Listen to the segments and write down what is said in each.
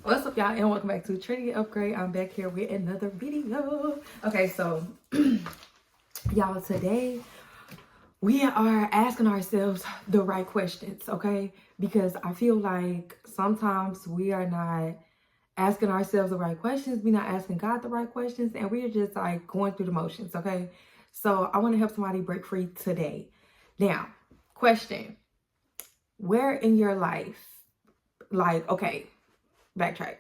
What's up, y'all, and welcome back to Trinity Upgrade. I'm back here with another video. Okay, so y'all, today we are asking ourselves the right questions, okay? Because I feel like sometimes we are not asking ourselves the right questions. We're not asking God the right questions, and we're just like going through the motions, okay? So I want to help somebody break free today. Now, question: where in your life, like, okay, backtrack.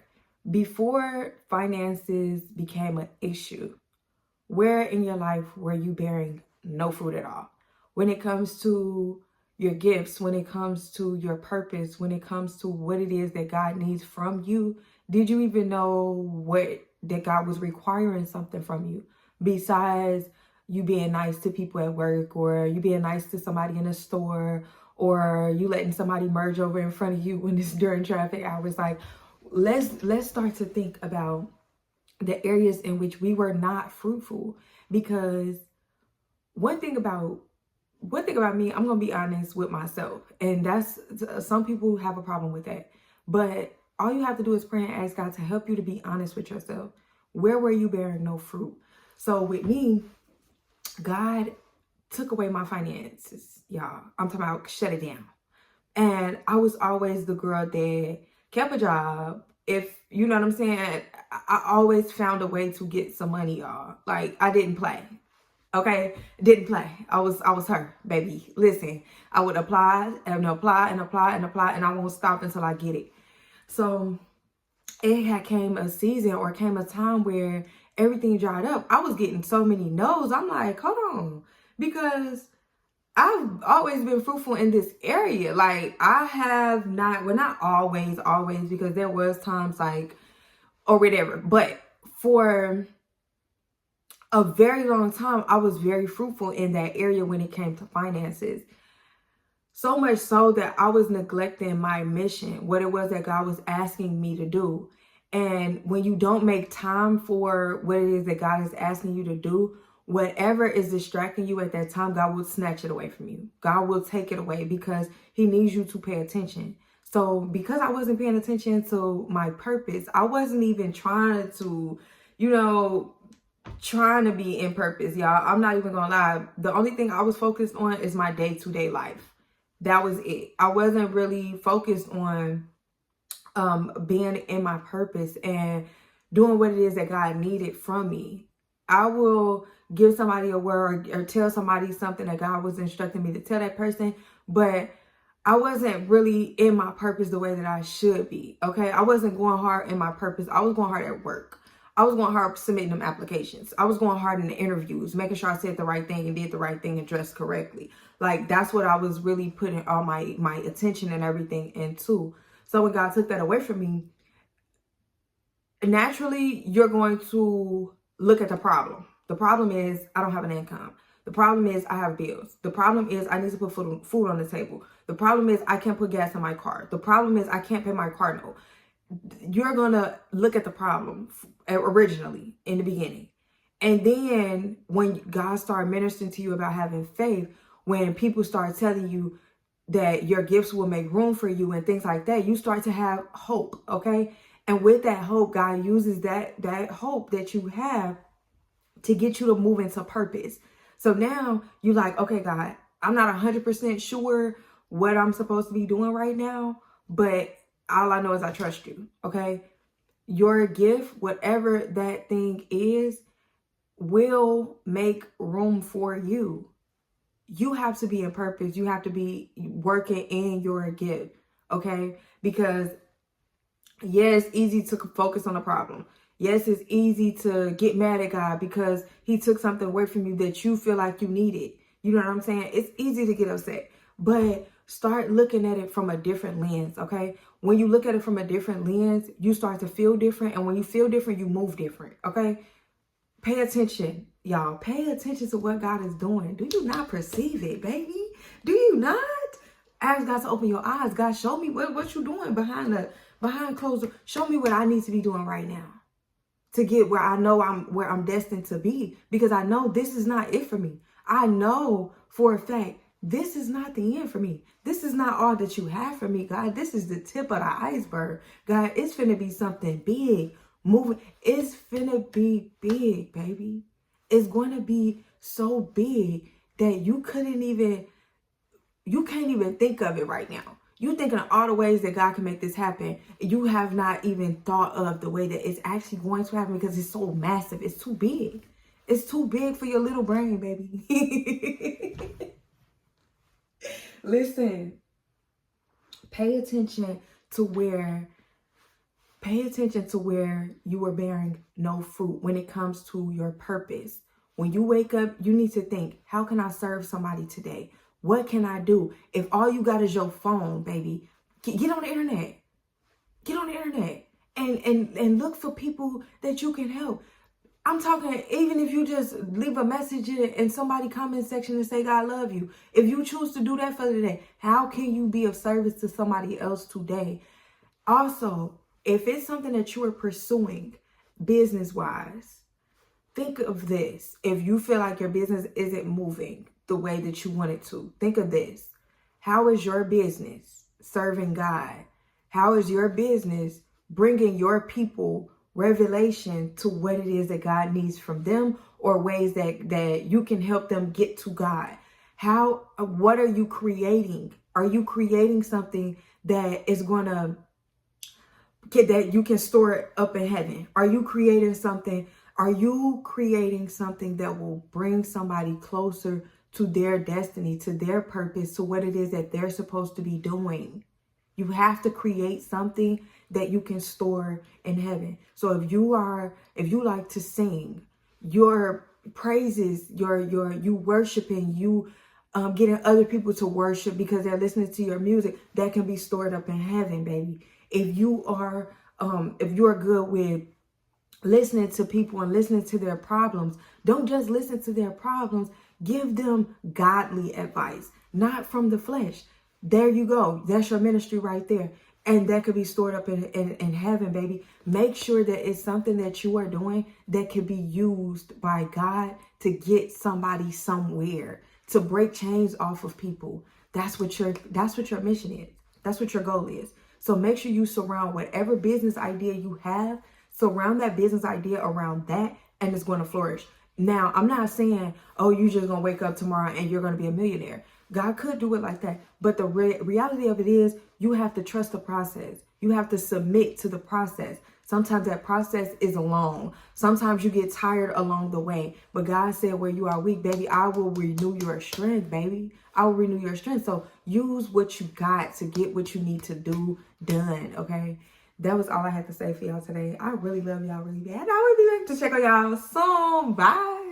Before finances became an issue, where in your life were you bearing no fruit at all? When it comes to your gifts, when it comes to your purpose, when it comes to what it is that God needs from you, did you even know that God was requiring something from you besides you being nice to people at work, or you being nice to somebody in a store, or you letting somebody merge over in front of you when it's during traffic hours? Like, let's start to think about the areas in which we were not fruitful. Because one thing about me, I'm gonna be honest with myself, and that's, some people have a problem with that, but all you have to do is pray and ask God to help you to be honest with yourself. Where were you bearing no fruit? So with me, God took away my finances, y'all. I'm talking about shut it down. And I was always the girl that kept a job. If you know what I'm saying, I always found a way to get some money, y'all. Like, I didn't play. Okay, didn't play. I was her, baby. Listen, I would apply and apply and apply and apply, and I won't stop until I get it. So it had came a season, or came a time, where everything dried up. I was getting so many no's. I'm like, hold on, because I've always been fruitful in this area. Like, I have not, well, not always, because there was times like, or whatever, but for a very long time, I was very fruitful in that area when it came to finances. So much so that I was neglecting my mission, what it was that God was asking me to do. And when you don't make time for what it is that God is asking you to do, whatever is distracting you at that time, God will snatch it away from you. God will take it away, because he needs you to pay attention. So because I wasn't paying attention to my purpose, I wasn't even trying to, trying to be in purpose, y'all. I'm not even gonna lie. The only thing I was focused on is my day-to-day life. That was it. I wasn't really focused on being in my purpose and doing what it is that God needed from me. I will give somebody a word, or tell somebody something that God was instructing me to tell that person, but I wasn't really in my purpose the way that I should be. Okay, I wasn't going hard in my purpose. I was going hard at work. I was going hard submitting them applications. I was going hard in the interviews, making sure I said the right thing and did the right thing and dressed correctly. Like, that's what I was really putting all my attention and everything into. So when God took that away from me, naturally you're going to look at the problem. The problem is I don't have an income. The problem is I have bills. The problem is I need to put food on the table. The problem is I can't put gas in my car. The problem is I can't pay my car note. You're going to look at the problem originally in the beginning. And then when God started ministering to you about having faith, when people start telling you that your gifts will make room for you and things like that, you start to have hope, okay? And with that hope, God uses that hope that you have to get you to move into purpose. So now you're like, okay, God, I'm not 100% sure what I'm supposed to be doing right now, but all I know is I trust you, okay? Your gift, whatever that thing is, will make room for you. You have to be in purpose. You have to be working in your gift, okay? Because yes, it's easy to focus on the problem. Yes, it's easy to get mad at God because he took something away from you that you feel like you needed. You know what I'm saying? It's easy to get upset, but start looking at it from a different lens, okay? When you look at it from a different lens, you start to feel different. And when you feel different, you move different, okay? Pay attention, y'all. Pay attention to what God is doing. Do you not perceive it, baby? Do you not? Ask God to open your eyes. God, show me what you're doing behind closed doors. Show me what I need to be doing right now to get where I know I'm destined to be, because I know this is not it for me. I know for a fact this is not the end for me. This is not all that you have for me, God. This is the tip of the iceberg. God, it's finna be something big moving. It's finna be big, baby. It's going to be so big that you can't even think of it right now. You thinking of all the ways that God can make this happen. You have not even thought of the way that it's actually going to happen because it's so massive. It's too big. It's too big for your little brain, baby. Listen, pay attention to where you are bearing no fruit when it comes to your purpose. When you wake up, you need to think, how can I serve somebody today? What can I do? If all you got is your phone, baby, get on the internet. Get on the internet and look for people that you can help. I'm talking, even if you just leave a message in somebody comment section and say, God love you. If you choose to do that for the day, how can you be of service to somebody else today? Also, if it's something that you are pursuing business-wise, think of this. If you feel like your business isn't moving the way that you want it to, think of this. How is your business serving God? How is your business bringing your people revelation to what it is that God needs from them, or ways that you can help them get to God? What are you creating? Are you creating something that is going to, that you can store it up in heaven? Are you creating something that will bring somebody closer to their destiny, to their purpose, to what it is that they're supposed to be doing? You have to create something that you can store in heaven. So if you like to sing, your praises, you worshiping, you getting other people to worship because they're listening to your music, that can be stored up in heaven, baby. If you are good with listening to people and listening to their problems, don't just listen to their problems. Give them godly advice, not from the flesh. There you go. That's your ministry right there. And that could be stored up in heaven, baby. Make sure that it's something that you are doing that can be used by God to get somebody somewhere, to break chains off of people. That's what your mission is. That's what your goal is. So make sure you surround whatever business idea you have, surround that business idea around that, and it's going to flourish. Now, I'm not saying, oh, you're just going to wake up tomorrow and you're going to be a millionaire. God could do it like that. But the reality of it is, you have to trust the process. You have to submit to the process. Sometimes that process is long. Sometimes you get tired along the way. But God said, where you are weak, baby, I will renew your strength, baby. I will renew your strength. So use what you got to get what you need to do done, okay? That was all I had to say for y'all today. I really love y'all really bad. I will be back to check on y'all soon. Bye.